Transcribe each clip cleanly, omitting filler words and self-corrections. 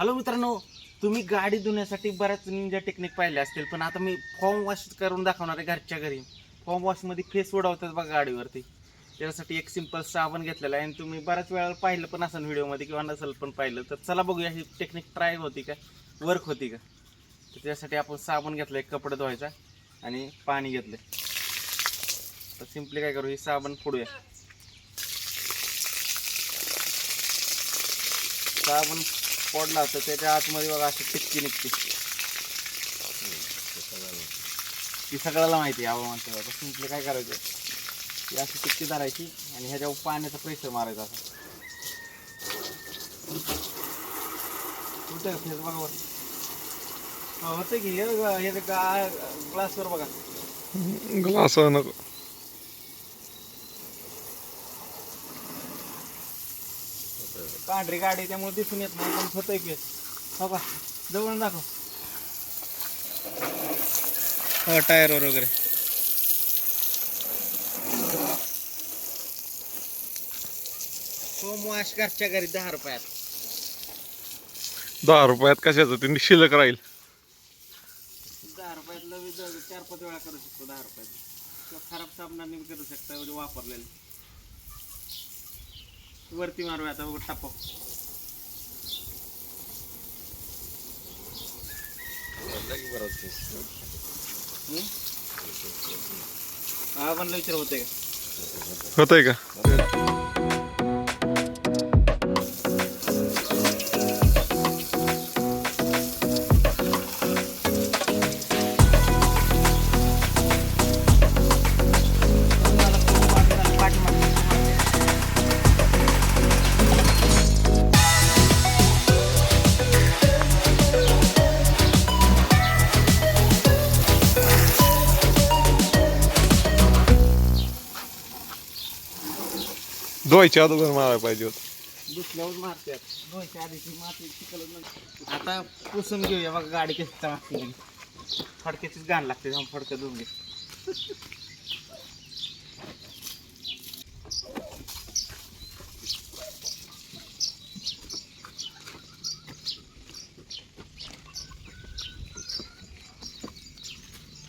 Hello मित्रांनो, तुम्ही गाडी धुण्यासाठी बऱ्याच निंजा टेक्निक पाहिले असतील, पण आता मी फॉर्म वॉश करून दाखवणार आहे घरच्या घरी. फॉर्म वॉशमध्ये फेस उडवतात बघा गाडीवरती. त्यासाठी एक सिंपल साबण घेतलेला आहे आणि तुम्ही बऱ्याच वेळा पाहिलं पण असेल व्हिडिओमध्ये किंवा नसेल पण पाहिलं, तर चला बघूया ही टेक्निक ट्राय होती का, वर्क होती का. तर त्यासाठी आपण साबण घेतलं, एक कपडा धुवायचा आणि पाणी घेतलं. तर सिंपली काय करू, ही साबण फोडूया. साबण फोडला तर त्याच्या आतमध्ये बघा अशी टिक्की निघते. ती सगळ्याला माहिती आहे. म्हणते बघा, सिंपली काय करायचं, ही अशी टिक्की धरायची आणि ह्याच्यावर पाण्याचा प्रेशर मारायचा असं. कुठं फेस बघा बरं, होतं की हे ग्लासवर बघा. ग्लास नको. पांढरी गाडी त्यामुळे दिसून येत नाही, पण होतंय फेस. हो का, जवळ दाखव. हो, टायरवर वगैरे. होम वॉश घरच्या घरी 10 रुपयात. 10 रुपयात कशाचं ते शिल्लक राहील. 10 रुपयातलं 4-5 वेळा करू शकतो. 10 रुपयात किंवा खराब साबणाने बी करू शकता वापरलेलं. वरती मारूया आता, बघ टापव. हा पण विचार होते का, होतंय का? धुवायच्या अगोदर मारायला पाहिजे होत. दुसऱ्यावर मारतात. धुवायच्या आधीची माती चिखलच नाही. आता पुसून घेऊया बघा गाडी कशी चमकते. फडक्याचीच घाण लागते, जाऊन फडकं धुवून घे.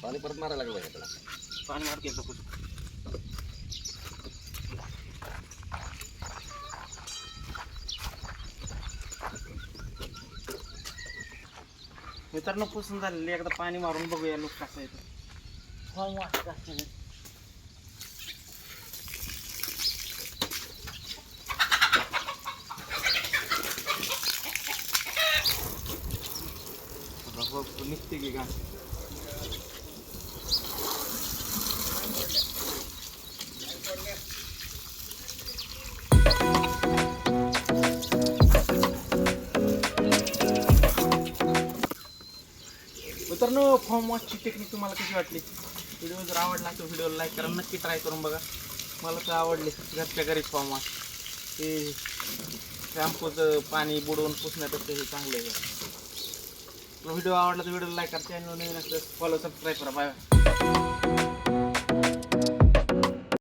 पाणी परत मारायला लागलं त्याला. पाणी मारते एकदा पुसून. मित्रांनो, पुसून झालेली एकदा पाणी मारून बघूया लुक कसं येतं. फॉर्म वॉश कसं. निघते की का. मित्रांनो, फॉर्म वॉशची टेक्निक तुम्हाला कशी वाटली? व्हिडिओ जर आवडला तर व्हिडिओला लाईक करा, नक्की ट्राय करून बघा. मला तर आवडले. घरच्या घरीच फॉर्म वॉश. ते शॅम्पूचं पाणी बुडवून पुसण्यापेक्षा हे चांगलं आहे. व्हिडिओ आवडला तर व्हिडिओला लाईक करा, चॅनल नवीन असलं फॉलो सबस्क्राईब करा. बाय.